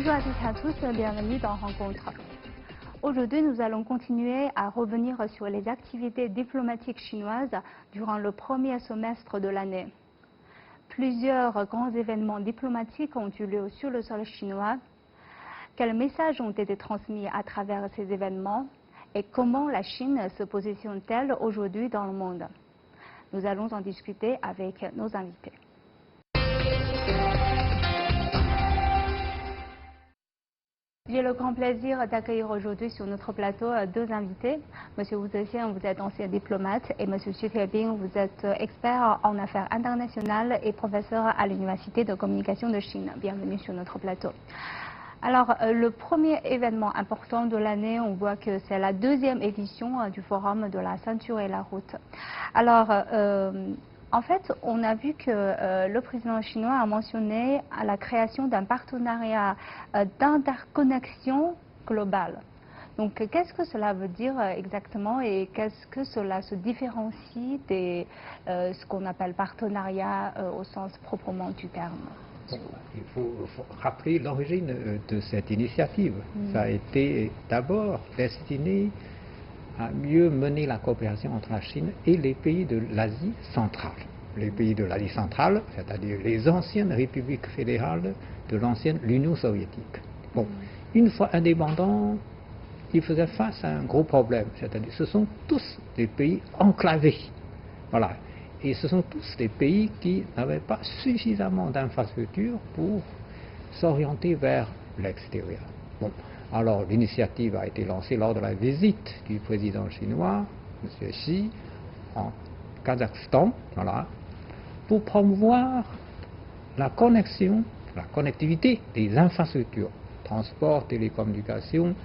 Bonjour à toutes et à tous, bienvenue dans Rencontre. Aujourd'hui, nous allons continuer à revenir sur les activités diplomatiques chinoises durant le premier semestre de l'année. Plusieurs grands événements diplomatiques ont eu lieu sur le sol chinois. Quels messages ont été transmis à travers ces événements et comment la Chine se positionne-t-elle aujourd'hui dans le monde? Nous allons en discuter avec nos invités. J'ai le grand plaisir d'accueillir aujourd'hui sur notre plateau deux invités. Monsieur Wu Zexin, vous êtes ancien diplomate, et Monsieur Xu Tiebing, vous êtes expert en affaires internationales et professeur à l'Université de communication de Chine. Bienvenue sur notre plateau. Alors, le premier événement important de l'année, on voit que c'est la deuxième édition du Forum de la ceinture et la route. Alors, en fait, on a vu que le président chinois a mentionné la création d'un partenariat d'interconnexion globale. Donc, qu'est-ce que cela veut dire exactement et qu'est-ce que cela se différencie de ce qu'on appelle partenariat au sens proprement du terme? Bon, il faut rappeler l'origine de cette initiative. Ça a été d'abord destiné à mieux mener la coopération entre la Chine et les pays de l'Asie centrale. Les pays de l'Asie centrale, c'est-à-dire les anciennes républiques fédérales de l'ancienne l'Union soviétique. Bon, une fois indépendants, ils faisaient face à un gros problème, c'est-à-dire ce sont tous des pays enclavés. Voilà. Et ce sont tous des pays qui n'avaient pas suffisamment d'infrastructures pour s'orienter vers l'extérieur. Bon, alors l'initiative a été lancée lors de la visite du président chinois, M. Xi, en Kazakhstan, voilà, pour promouvoir la connexion, la connectivité des infrastructures, transport, télécommunications,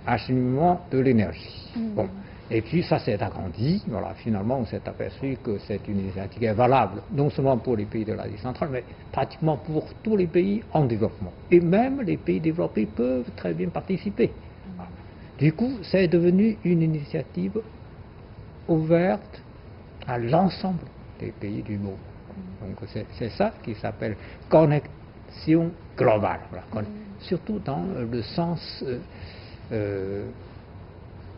acheminement de l'énergie. Bon. Et puis ça s'est agrandi, voilà, finalement on s'est aperçu que c'est une initiative qui est valable, non seulement pour les pays de l'Asie centrale, mais pratiquement pour tous les pays en développement. Et même les pays développés peuvent très bien participer. Voilà. Du coup, c'est devenu une initiative ouverte à l'ensemble des pays du monde. Donc c'est ça qui s'appelle connexion globale, voilà, surtout dans le sens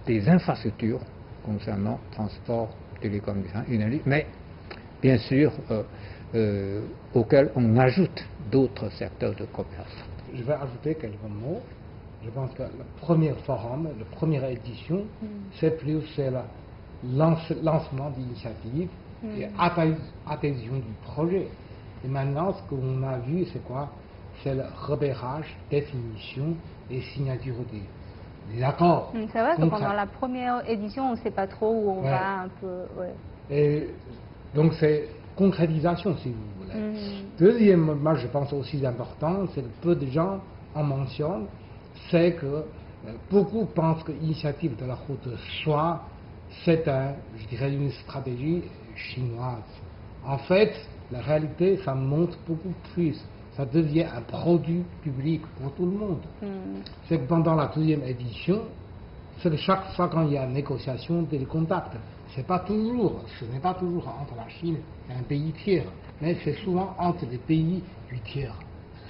des infrastructures concernant transport, télécommunications, énergie, mais bien sûr auxquels on ajoute d'autres secteurs de coopération. Je vais ajouter quelques mots. Je pense que le premier forum, la première édition, c'est le lancement d'initiative et adhésion du projet. Et maintenant, ce qu'on a vu, c'est quoi? C'est le repérage, définition et signature des accords. C'est vrai que pendant la première édition, on ne sait pas trop où on va un peu. Ouais. Et donc c'est concrétisation, si vous voulez. Deuxièmement, je pense aussi important, c'est que peu de gens en mentionnent, c'est que beaucoup pensent que l'initiative de la route soit, c'est je dirais, une stratégie chinoise. En fait, la réalité, ça monte beaucoup plus. Ça devient un produit public pour tout le monde. C'est que pendant la deuxième édition, c'est que chaque fois quand il y a une négociation, des contacts, ce n'est pas toujours entre la Chine et un pays tiers, mais c'est souvent entre des pays du tiers.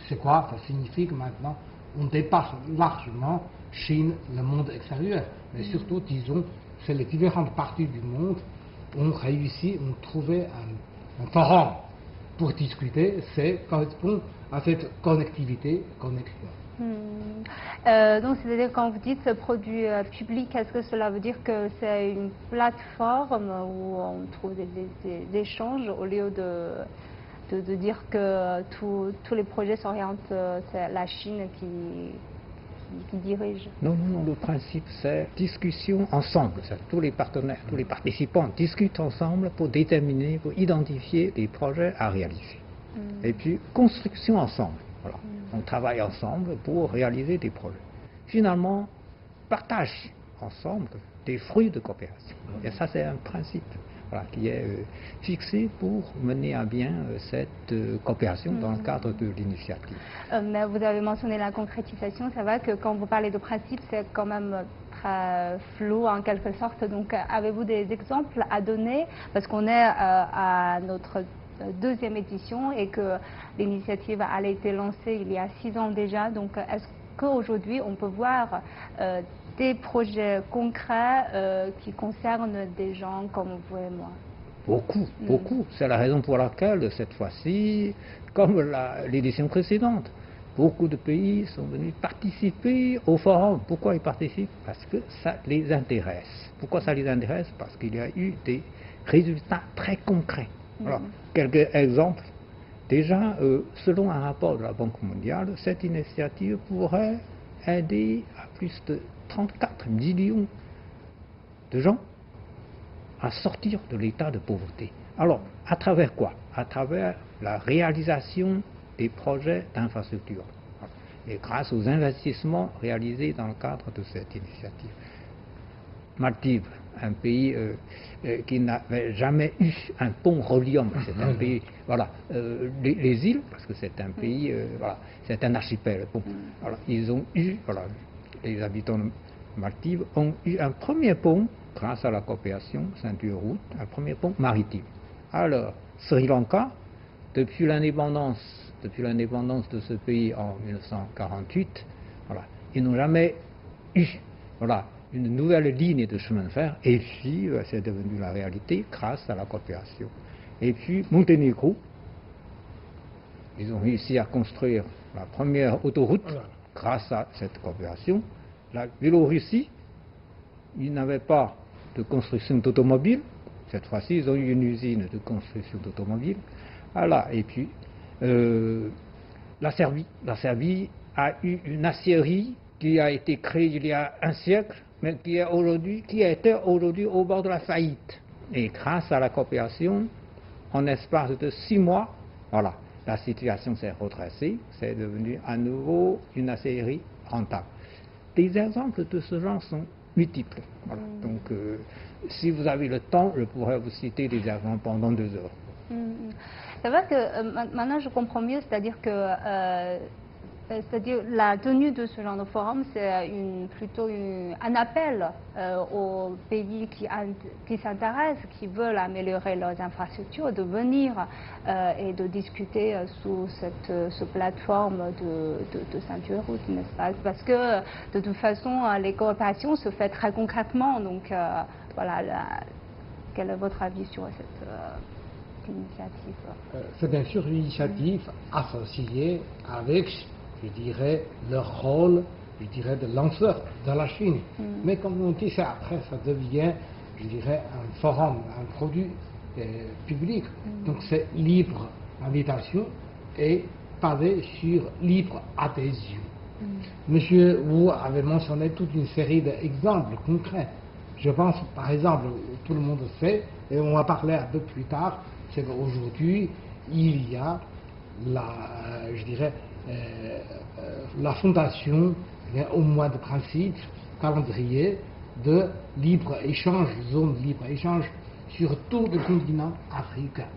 C'est quoi? Ça signifie que maintenant, on dépasse largement Chine, le monde extérieur. Mais surtout, disons, c'est les différentes parties du monde ont réussi, ont trouvé un forum pour discuter, c'est correspond à cette connectivité, connexion. Donc, c'est-à-dire quand vous dites produit public, est-ce que cela veut dire que c'est une plateforme où on trouve des échanges au lieu de dire que tous les projets s'orientent, c'est la Chine qui dirige? Non, le principe c'est discussion ensemble. Tous les partenaires, tous les participants discutent ensemble pour déterminer, pour identifier les projets à réaliser. Et puis construction ensemble. Voilà. On travaille ensemble pour réaliser des projets. Finalement, partage ensemble des fruits de coopération. Et ça c'est un principe, voilà, qui est fixé pour mener à bien cette coopération dans le cadre de l'initiative. Mais vous avez mentionné la concrétisation, c'est vrai que quand vous parlez de principe, c'est quand même très flou en quelque sorte. Donc avez-vous des exemples à donner? Parce qu'on est à notre deuxième édition et que l'initiative a été lancée il y a 6 ans déjà. Donc, est-ce qu'aujourd'hui, on peut voir des projets concrets qui concernent des gens comme vous et moi? Beaucoup, beaucoup. C'est la raison pour laquelle, cette fois-ci, comme l'édition précédente, beaucoup de pays sont venus participer au forum. Pourquoi ils participent? Parce que ça les intéresse. Pourquoi ça les intéresse? Parce qu'il y a eu des résultats très concrets. Alors, quelques exemples. Déjà, selon un rapport de la Banque mondiale, cette initiative pourrait aider à plus de 34 millions de gens à sortir de l'état de pauvreté. Alors, à travers quoi? À travers la réalisation des projets d'infrastructure. Et grâce aux investissements réalisés dans le cadre de cette initiative. Maldives, un pays qui n'avait jamais eu un pont reliant, c'est un pays, voilà, les îles, parce que c'est un pays, voilà, c'est un archipel. Bon, voilà, ils ont eu, voilà, les habitants de Maldives ont eu un premier pont grâce à la coopération ceinture route, un premier pont maritime. Alors, Sri Lanka, depuis l'indépendance de ce pays en 1948, voilà, ils n'ont jamais eu, voilà, une nouvelle ligne de chemin de fer, et puis c'est devenu la réalité grâce à la coopération. Et puis Monténégro, ils ont réussi à construire la première autoroute grâce à cette coopération. La Biélorussie, ils n'avaient pas de construction d'automobiles. Cette fois-ci, ils ont eu une usine de construction d'automobiles. Voilà. Et puis, la Serbie a eu une aciérie qui a été créée il y a un siècle, mais qui était aujourd'hui au bord de la faillite. Et grâce à la coopération, en espace de 6 mois, voilà, la situation s'est redressée, c'est devenu à nouveau une aciérie rentable. Des exemples de ce genre sont multiples. Voilà. Donc, si vous avez le temps, je pourrais vous citer des exemples pendant 2 heures. C'est vrai que maintenant je comprends mieux, c'est-à-dire que la tenue de ce genre de forum, c'est plutôt un appel aux pays qui s'intéressent, qui veulent améliorer leurs infrastructures, de venir et de discuter sous cette plateforme de ceinture route, n'est-ce pas? Parce que de toute façon, les coopérations se font très concrètement. Donc voilà, quel est votre avis sur cette initiative? C'est bien sûr une initiative associée avec, je dirais, le rôle, je dirais, de lanceur de la Chine. Mais comme on dit, après, ça devient, je dirais, un forum, un produit public. Donc c'est libre invitation et basé sur libre adhésion. Monsieur Wu avait mentionné toute une série d'exemples concrets. Je pense, par exemple, tout le monde sait, et on va parler un peu plus tard, c'est qu'aujourd'hui, il y a je dirais, la fondation, au moins de principe, calendrier de libre-échange, zone de libre-échange sur tout le continent africain.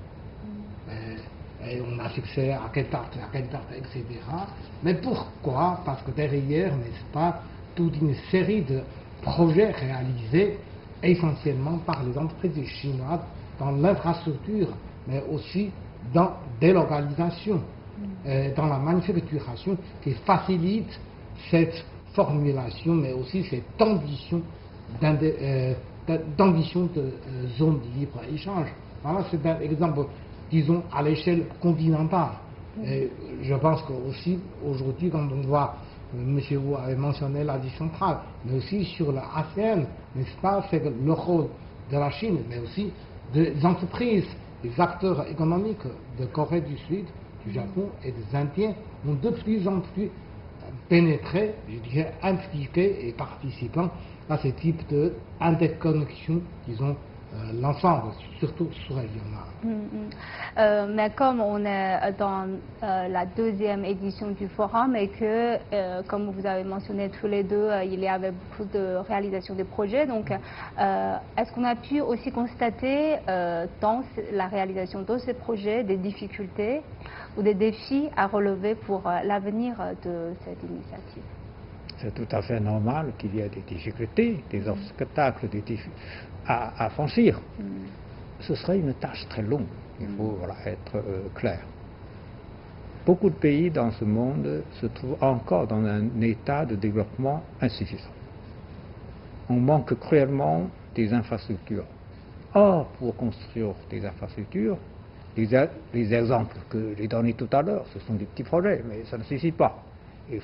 Et on a fixé à quelle date, etc. Mais pourquoi? Parce que derrière, n'est-ce pas, toute une série de projets réalisés essentiellement par les entreprises chinoises dans l'infrastructure, mais aussi dans délocalisation, dans la manufacturation, qui facilite cette formulation, mais aussi cette ambition de zone de libre-échange. Voilà, c'est un exemple, disons, à l'échelle continentale. Et je pense qu'aussi, aujourd'hui, quand on voit, M. Wu avait mentionné l'Asie centrale, mais aussi sur l'ASEAN, n'est-ce pas, c'est le rôle de la Chine, mais aussi des entreprises, des acteurs économiques de Corée du Sud, du Japon et des Indiens ont de plus en plus pénétré, je dirais, impliqués et participants à ce type d'interconnexion, disons, l'ensemble, surtout sous-régional. Mais comme on est dans la deuxième édition du forum et que, comme vous avez mentionné tous les deux, il y avait beaucoup de réalisation de projets, donc est-ce qu'on a pu aussi constater dans la réalisation de ces projets des difficultés ou des défis à relever pour l'avenir de cette initiative? C'est tout à fait normal qu'il y ait des difficultés, des obstacles à franchir. Ce serait une tâche très longue. Il faut voilà, être clair. Beaucoup de pays dans ce monde se trouvent encore dans un état de développement insuffisant. On manque cruellement des infrastructures. Or, pour construire des infrastructures, les exemples que j'ai donnés tout à l'heure, ce sont des petits projets, mais ça ne suffit pas. Il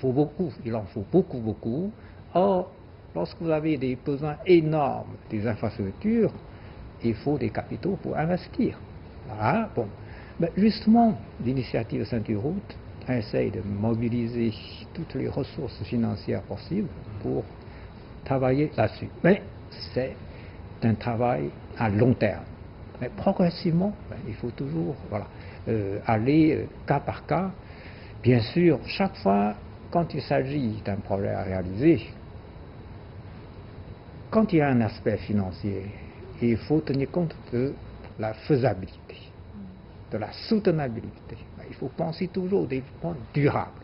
en faut beaucoup. Or, lorsque vous avez des besoins énormes des infrastructures, il faut des capitaux pour investir. Voilà, bon. Mais justement, l'initiative Ceinture Route essaye de mobiliser toutes les ressources financières possibles pour travailler là-dessus. Mais c'est un travail à long terme. Mais progressivement, il faut toujours aller cas par cas. Bien sûr, chaque fois, quand il s'agit d'un projet à réaliser, quand il y a un aspect financier, il faut tenir compte de la faisabilité, de la soutenabilité. Il faut penser toujours au développement durable.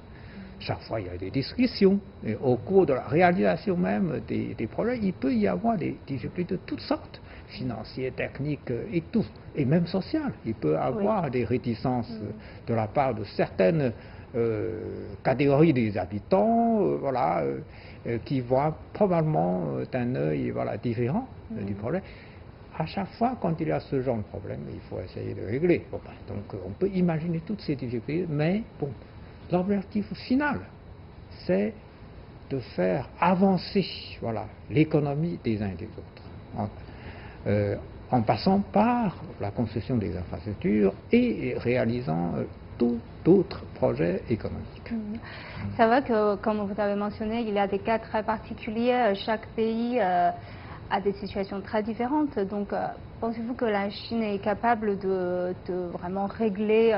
Chaque fois, il y a des discussions. Et au cours de la réalisation même des projets, il peut y avoir des difficultés de toutes sortes, financières, techniques et tout, et même sociales. Il peut y avoir des réticences de la part de certaines catégories des habitants, qui voient probablement d'un œil différent du projet. À chaque fois, quand il y a ce genre de problème, il faut essayer de régler. Bon, donc, on peut imaginer toutes ces difficultés, mais bon, l'objectif final, c'est de faire avancer l'économie des uns et des autres, en passant par la construction des infrastructures et réalisant d'autres projets économiques. C'est vrai que, comme vous avez mentionné, il y a des cas très particuliers. Chaque pays a des situations très différentes. Donc, pensez-vous que la Chine est capable de vraiment régler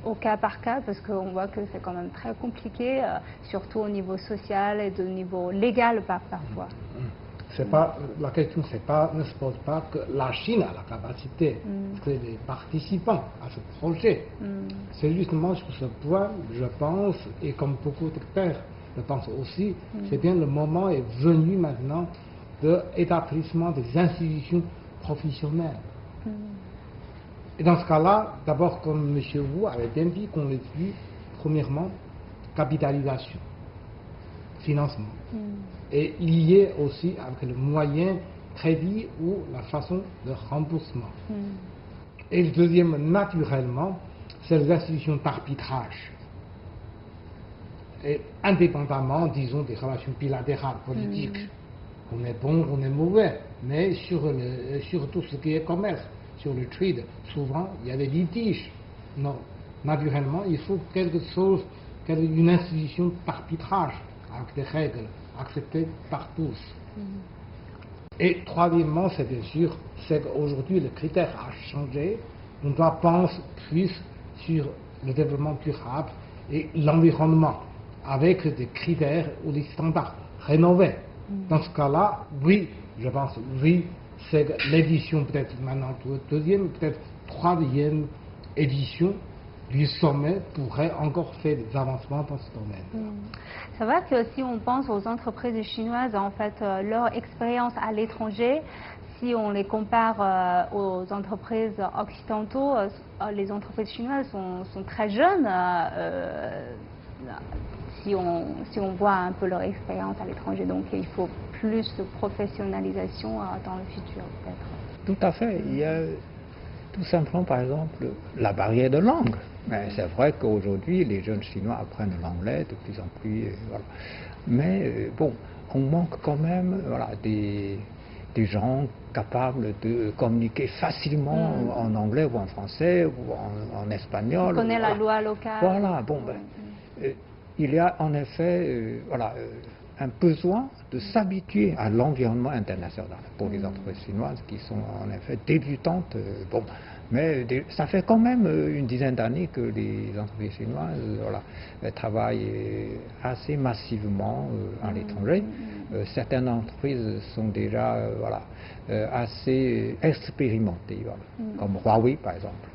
au cas par cas, parce qu'on voit que c'est quand même très compliqué, surtout au niveau social et au niveau légal parfois. La question ne se pose pas que la Chine a la capacité, que les participants à ce projet. C'est justement sur ce point, je pense, et comme beaucoup d'experts le pensent aussi, c'est bien le moment est venu maintenant de l'établissement des institutions professionnelles. Et dans ce cas-là, d'abord, comme M. Wu avait bien dit, qu'on l'a vu, premièrement, capitalisation, financement, et lié aussi avec le moyen crédit ou la façon de remboursement. Et le deuxième, naturellement, c'est les institutions d'arbitrage. Et indépendamment, disons, des relations bilatérales, politiques, on est bon, on est mauvais, mais sur tout ce qui est commerce, sur le trade, souvent il y a des litiges. Non, naturellement, il faut quelque chose, une institution d'arbitrage avec des règles acceptées par tous. Et troisièmement, c'est bien sûr, c'est qu'aujourd'hui le critère a changé. On doit penser plus sur le développement durable et l'environnement, avec des critères ou des standards rénovés. Dans ce cas-là, oui, je pense, oui, c'est l'édition peut-être maintenant deuxième, peut-être troisième édition du sommet pourrait encore faire des avancements dans ce domaine. C'est vrai que si on pense aux entreprises chinoises, en fait, leur expérience à l'étranger, si on les compare aux entreprises occidentales, les entreprises chinoises sont très jeunes. Si on voit un peu leur expérience à l'étranger, donc il faut plus de professionnalisation dans le futur peut-être. Tout à fait. Il y a tout simplement, par exemple, la barrière de langue. C'est vrai qu'aujourd'hui, les jeunes Chinois apprennent l'anglais de plus en plus. Mais bon, on manque quand même des gens capables de communiquer facilement en anglais ou en français ou en espagnol. On connaît la loi locale. Voilà, bon, il y a en effet un besoin de s'habituer à l'environnement international pour les entreprises chinoises qui sont en effet débutantes. Mais ça fait quand même une dizaine d'années que les entreprises chinoises travaillent assez massivement à l'étranger. Certaines entreprises sont déjà assez expérimentées, comme Huawei par exemple.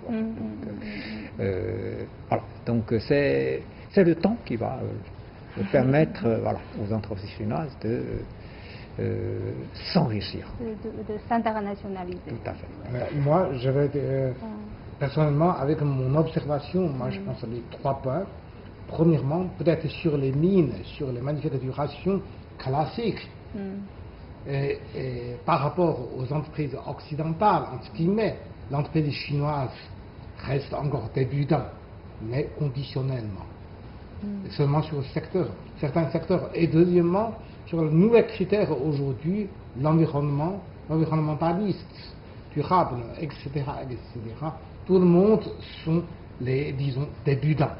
Donc c'est le temps qui va permettre aux entreprises chinoises de s'enrichir. De s'internationaliser. Tout à fait. Moi, je vais Personnellement, avec mon observation, moi je pense à les 3 points. Premièrement, peut-être sur les mines, sur les manufacturations classiques, et par rapport aux entreprises occidentales, entre guillemets, l'entreprise chinoise reste encore débutant, mais conditionnellement. Seulement sur certains secteurs. Et deuxièmement, sur le nouvel critère aujourd'hui, l'environnementaliste, durable, etc., etc. Tout le monde sont les, disons, débutants.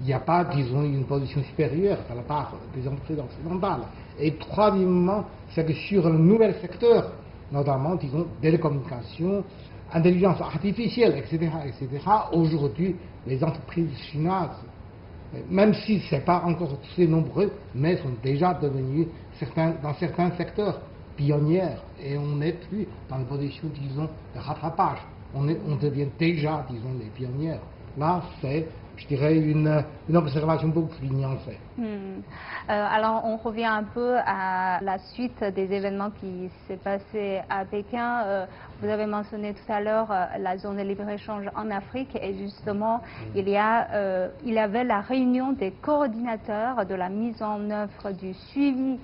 Il n'y a pas, disons, une position supérieure de la part des entreprises occidentales. Et troisièmement, c'est que sur le nouvel secteur, notamment, disons, télécommunications, intelligence artificielle, etc., etc., aujourd'hui, les entreprises chinoises, même si ce n'est pas encore très nombreux, mais sont déjà devenus, dans certains secteurs, pionnières. Et on n'est plus dans une position, disons, de rattrapage. On devient déjà, disons, les pionnières. Là, c'est, je dirais, une observation beaucoup plus nuancée. Alors, on revient un peu à la suite des événements qui s'est passé à Pékin. Vous avez mentionné tout à l'heure la zone de libre-échange en Afrique et justement, il y avait la réunion des coordinateurs de la mise en œuvre du suivi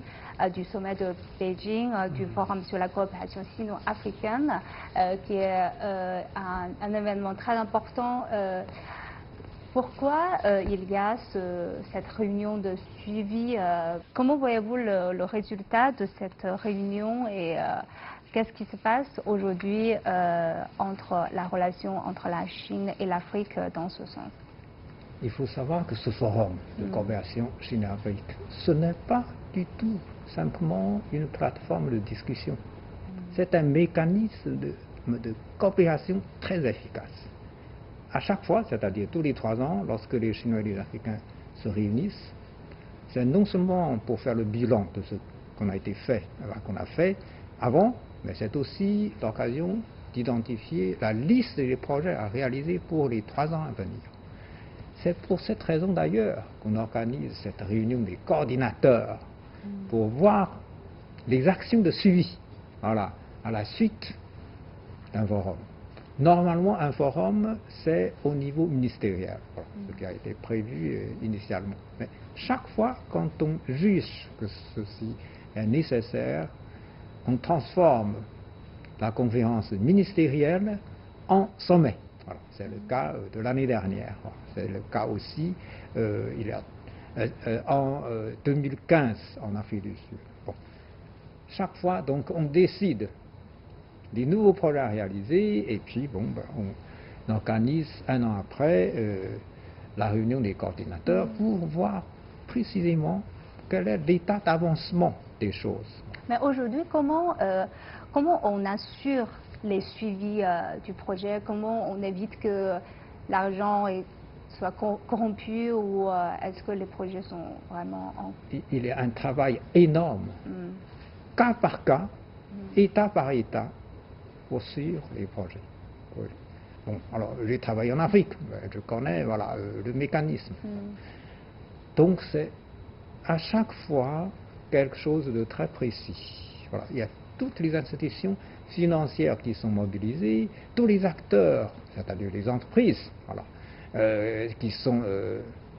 du sommet de Beijing, du Forum sur la coopération sino-africaine, qui est un événement très important. Pourquoi il y a cette réunion de suivi? Comment voyez-vous le résultat de cette réunion et qu'est-ce qui se passe aujourd'hui entre la relation entre la Chine et l'Afrique dans ce sens? Il faut savoir que ce forum de coopération Chine-Afrique, ce n'est pas du tout simplement une plateforme de discussion. C'est un mécanisme de coopération très efficace. À chaque fois, c'est-à-dire tous les 3 ans, lorsque les Chinois et les Africains se réunissent, c'est non seulement pour faire le bilan de ce qu'on a fait avant, mais c'est aussi l'occasion d'identifier la liste des projets à réaliser pour les 3 ans à venir. C'est pour cette raison d'ailleurs qu'on organise cette réunion des coordinateurs pour voir les actions de suivi, voilà, à la suite d'un forum. Normalement, un forum, c'est au niveau ministériel, voilà, ce qui a été prévu initialement. Mais chaque fois, quand on juge que ceci est nécessaire, on transforme la conférence ministérielle en sommet. Voilà, c'est le cas de l'année dernière. Voilà, c'est le cas aussi en 2015 en Afrique du Sud. Bon. Chaque fois, donc, on décide des nouveaux projets à réaliser et puis bon, on organise un an après la réunion des coordinateurs pour voir précisément quel est l'état d'avancement des choses. Mais aujourd'hui, comment on assure les suivis du projet? Comment on évite que l'argent soit corrompu ou est-ce que les projets sont vraiment en... Il y a un travail énorme, cas par cas, état par état, pour suivre les projets. Oui. Bon, alors j'ai travaillé en Afrique, je connais voilà, le mécanisme. Donc c'est à chaque fois quelque chose de très précis. Voilà. Il y a toutes les institutions financières qui sont mobilisées, tous les acteurs, c'est-à-dire les entreprises, voilà, qui sont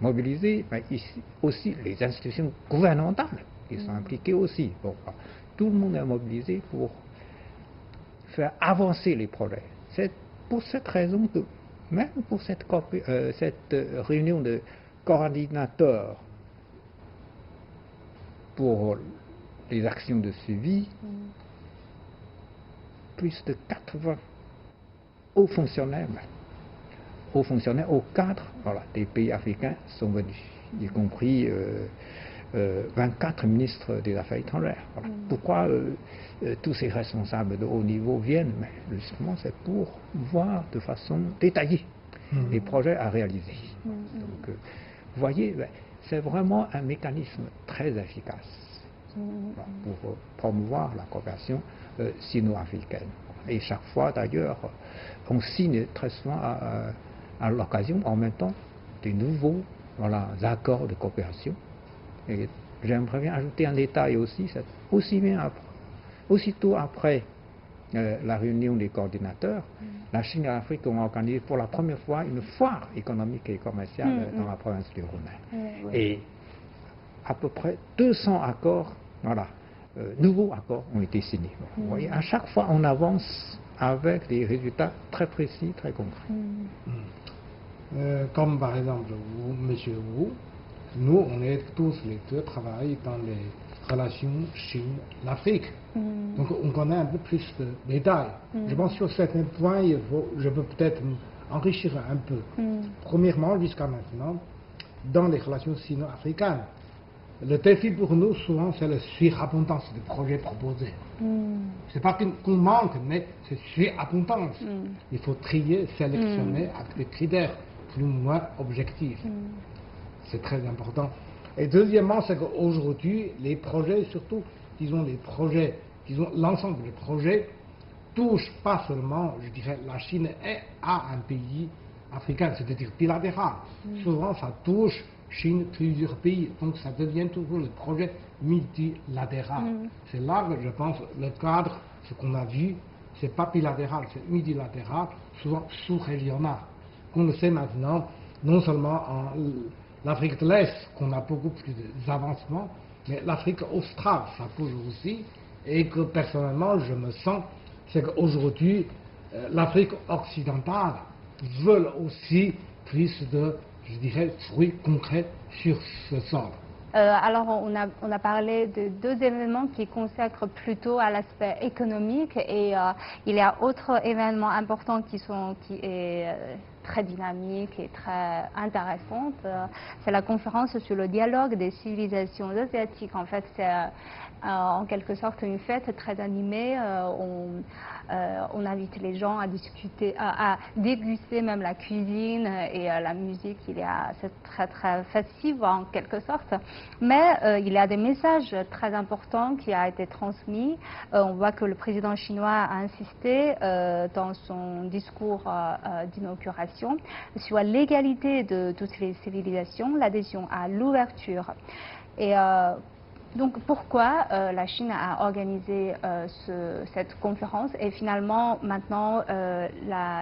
mobilisés, mais ici aussi les institutions gouvernementales qui sont impliquées aussi. Bon, tout le monde est mobilisé pour faire avancer les projets. C'est pour cette raison que, même pour cette réunion de coordinateurs pour les actions de suivi, plus de 80 hauts fonctionnaires, hauts cadres voilà, des pays africains sont venus, y compris 24 ministres des Affaires étrangères. Voilà. Pourquoi tous ces responsables de haut niveau viennent? Mais justement, c'est pour voir de façon détaillée les projets à réaliser. Donc, vous voyez, c'est vraiment un mécanisme très efficace voilà, pour promouvoir la coopération sino-africaine. Et chaque fois, d'ailleurs, on signe très souvent à l'occasion, en même temps, des nouveaux voilà, accords de coopération. Et j'aimerais bien ajouter un détail aussi, c'est aussitôt après la réunion des coordinateurs, la Chine et l'Afrique ont organisé pour la première fois une foire économique et commerciale dans la province du Roumain. Et à peu près 200 accords, nouveaux accords ont été signés. Vous voyez, à chaque fois, on avance avec des résultats très précis, très concrets. Comme par exemple, vous, monsieur Wu, nous, on est tous les deux travaillés dans les relations Chine-Afrique. Donc, on connaît un peu plus de détails. Je pense que sur certains points, je peux peut-être enrichir un peu. Premièrement, jusqu'à maintenant, dans les relations sino-africaines, le défi pour nous, souvent, c'est la surabondance des projets proposés. C'est pas qu'on manque, mais c'est surabondance. Il faut trier, sélectionner avec des critères plus ou moins objectifs. C'est très important. Et deuxièmement, c'est qu'aujourd'hui, les projets, surtout, l'ensemble des projets, touchent pas seulement, je dirais, la Chine et à un pays africain, c'est-à-dire bilatéral. Souvent, ça touche Chine, plusieurs pays, donc ça devient toujours le projet multilatéral. C'est là que je pense le cadre, ce qu'on a vu, c'est pas bilatéral, c'est multilatéral, souvent sous-régional. On le sait maintenant, non seulement en l'Afrique de l'Est, qu'on a beaucoup plus d'avancement, mais l'Afrique australe, ça bouge aussi, et que personnellement, je me sens, c'est qu'aujourd'hui, l'Afrique occidentale veut aussi plus de, je dirais, fruits concrets sur ce sol. Alors, on a parlé de deux événements qui consacrent plutôt à l'aspect économique et il y a autre événement important qui est très dynamique et très intéressante. C'est la conférence sur le dialogue des civilisations asiatiques. En fait, c'est en quelque sorte une fête très animée. On invite les gens à discuter, à déguster même la cuisine et la musique. C'est très très festif en quelque sorte. Mais il y a des messages très importants qui ont été transmis. On voit que le président chinois a insisté dans son discours d'inauguration sur l'égalité de toutes les civilisations, l'adhésion à l'ouverture. Et donc pourquoi la Chine a organisé cette conférence et finalement maintenant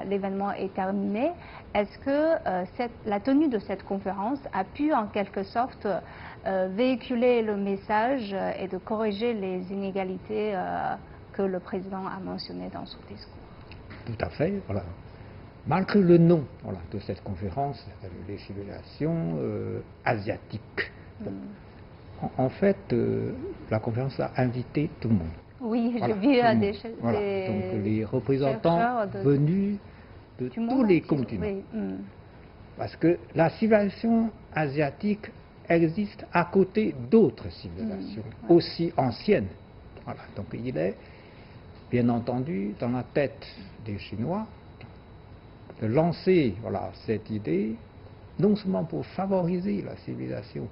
l'événement est terminé. Est-ce que la tenue de cette conférence a pu en quelque sorte véhiculer le message et de corriger les inégalités que le président a mentionnées dans son discours? Tout à fait, voilà. Malgré le nom de cette conférence, les civilisations asiatiques. Bon. En fait, la conférence a invité tout le monde. Oui, j'ai vu des Donc les représentants venus de tous les continents. Oui. Parce que la civilisation asiatique existe à côté d'autres civilisations aussi anciennes. Voilà. Donc il est, bien entendu, dans la tête des Chinois de lancer cette idée, non seulement pour favoriser la civilisation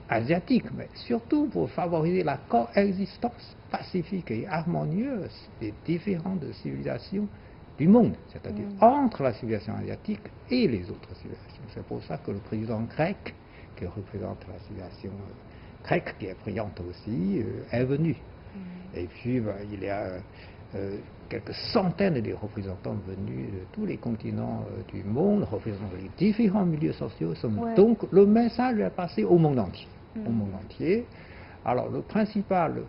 asiatique, mais surtout pour favoriser la coexistence pacifique et harmonieuse des différentes civilisations du monde, c'est-à-dire entre la civilisation asiatique et les autres civilisations. C'est pour ça que le président grec, qui représente la civilisation grecque, qui est brillante aussi, est venu. Et puis, il y a quelques centaines de représentants venus de tous les continents du monde, représentant les différents milieux sociaux. Donc, le message est passé au monde entier. Au monde entier. Alors, le principal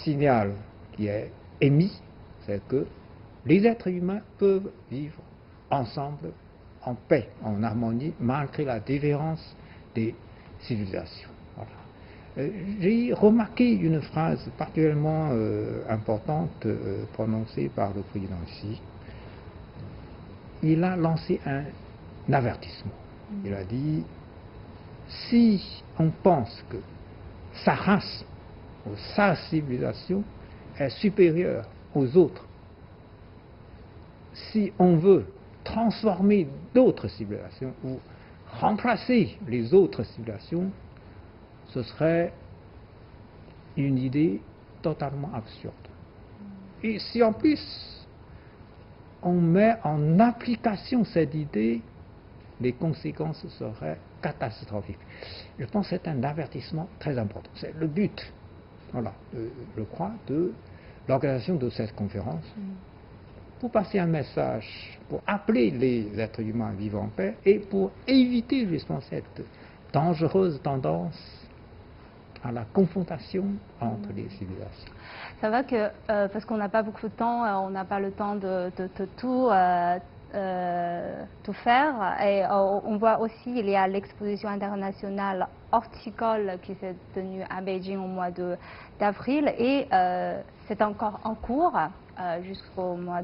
signal qui est émis, c'est que les êtres humains peuvent vivre ensemble en paix, en harmonie, malgré la différence des civilisations. Voilà. J'ai remarqué une phrase particulièrement importante prononcée par le président Xi. Il a lancé un avertissement. Il a dit: si on pense que sa race ou sa civilisation est supérieure aux autres, si on veut transformer d'autres civilisations ou remplacer les autres civilisations, ce serait une idée totalement absurde. Et si en plus on met en application cette idée, les conséquences seraient catastrophiques. Je pense que c'est un avertissement très important. C'est le but, je crois, de l'organisation de cette conférence pour passer un message, pour appeler les êtres humains à vivre en paix et pour éviter justement cette dangereuse tendance à la confrontation entre les civilisations. Ça va que, parce qu'on n'a pas beaucoup de temps, on n'a pas le temps de tout faire. Et on voit aussi, il y a l'exposition internationale horticole qui s'est tenue à Beijing au mois d'avril et c'est encore en cours jusqu'au mois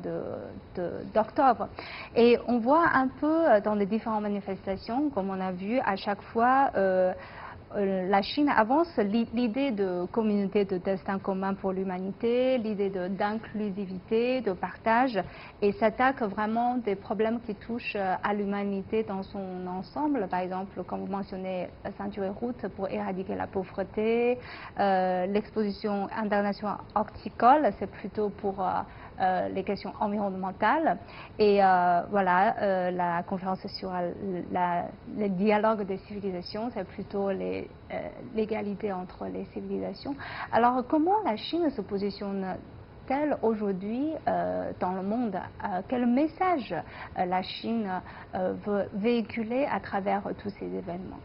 d'octobre. Et on voit un peu dans les différentes manifestations, comme on a vu, à chaque fois, la Chine avance l'idée de communauté de destin commun pour l'humanité, l'idée d'inclusivité, de partage, et s'attaque vraiment des problèmes qui touchent à l'humanité dans son ensemble. Par exemple, comme vous mentionnez, ceinture et route pour éradiquer la pauvreté. L'exposition internationale horticole, c'est plutôt pour les questions environnementales. Et voilà, la conférence sur le dialogue des civilisations, c'est plutôt l'égalité entre les civilisations. Alors, comment la Chine se positionne-t-elle aujourd'hui dans le monde? Quel message la Chine veut véhiculer à travers tous ces événements?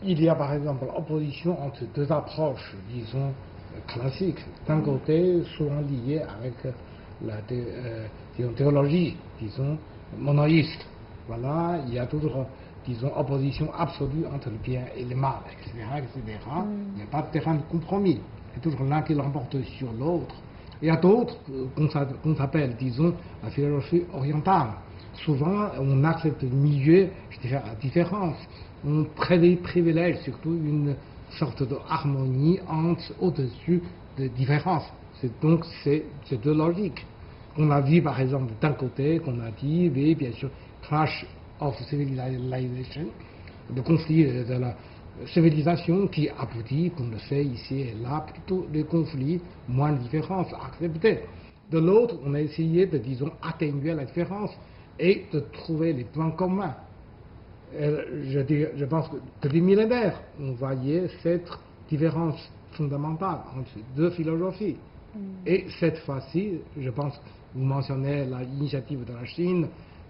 Il y a par exemple l'opposition entre deux approches, disons, classiques. D'un côté, souvent liées avec la théologie, disons, monothéiste. Voilà, il y a toujours, disons, opposition absolue entre le bien et le mal, etc., etc. Il n'y a pas de terrain de compromis. C'est toujours l'un qui l'emporte sur l'autre. Il y a d'autres qu'on s'appelle, disons, la philosophie orientale. Souvent, on accepte le milieu, je dirais, à différence. On privilège surtout une sorte d'harmonie au-dessus de différences. Donc, c'est de logique. On a vu, par exemple, d'un côté, qu'on a dit, oui, bien sûr, clash of civilization, le conflit de la civilisation qui aboutit, comme on le sait ici et là, plutôt des conflits, moins de différences acceptées. De l'autre, on a essayé de, disons, atténuer la différence et de trouver les points communs. Je pense que depuis millénaires, on voyait cette différence fondamentale entre deux philosophies. Et cette fois-ci, je pense, vous mentionnez l'initiative de la Chine,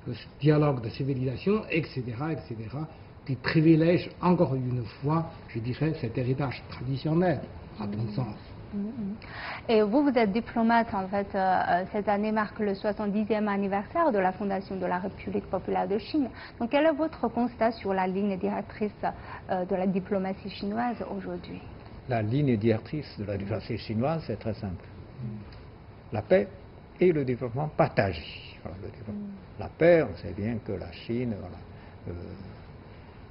le dialogue de civilisation, etc., etc., qui privilège encore une fois, je dirais, cet héritage traditionnel, à mon sens. Et vous êtes diplomate, en fait, cette année marque le 70e anniversaire de la fondation de la République populaire de Chine. Donc quel est votre constat sur la ligne directrice de la diplomatie chinoise aujourd'hui? La ligne directrice de la diplomatie chinoise, c'est très simple. La paix et le développement partagé. Voilà, la paix, on sait bien que la Chine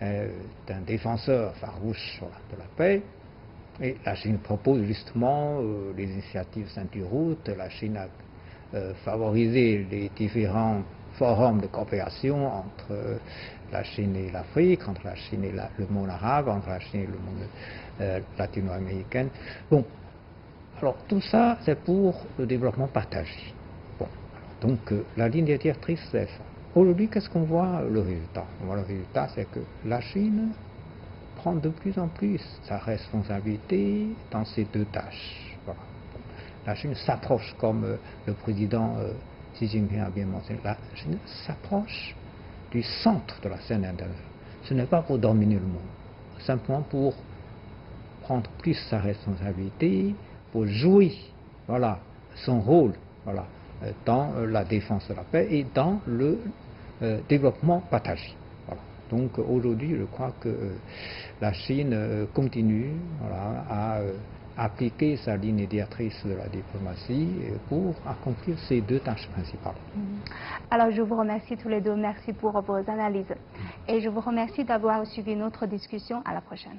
est un défenseur farouche de la paix. Et la Chine propose justement les initiatives ceinture-route. La Chine a favorisé les différents forums de coopération entre la Chine et l'Afrique, entre la Chine et le monde arabe, entre la Chine et le monde latino-américain. Bon, alors tout ça, c'est pour le développement partagé. Bon, donc la ligne directrice, c'est ça. Aujourd'hui, qu'est-ce qu'on voit le résultat? On voit le résultat, c'est que la Chine prend de plus en plus sa responsabilité dans ces deux tâches. Voilà. La Chine s'approche, comme le président Xi Jinping a bien mentionné, la Chine s'approche du centre de la scène internationale. Ce n'est pas pour dominer le monde, simplement pour prendre plus sa responsabilité, pour jouer, voilà, son rôle, voilà, dans la défense de la paix et dans le développement partagé. Voilà. Donc aujourd'hui, je crois que la Chine continue, voilà, à appliquer sa ligne directrice de la diplomatie pour accomplir ces deux tâches principales. Alors je vous remercie tous les deux, merci pour vos analyses. Et je vous remercie d'avoir suivi notre discussion. À la prochaine.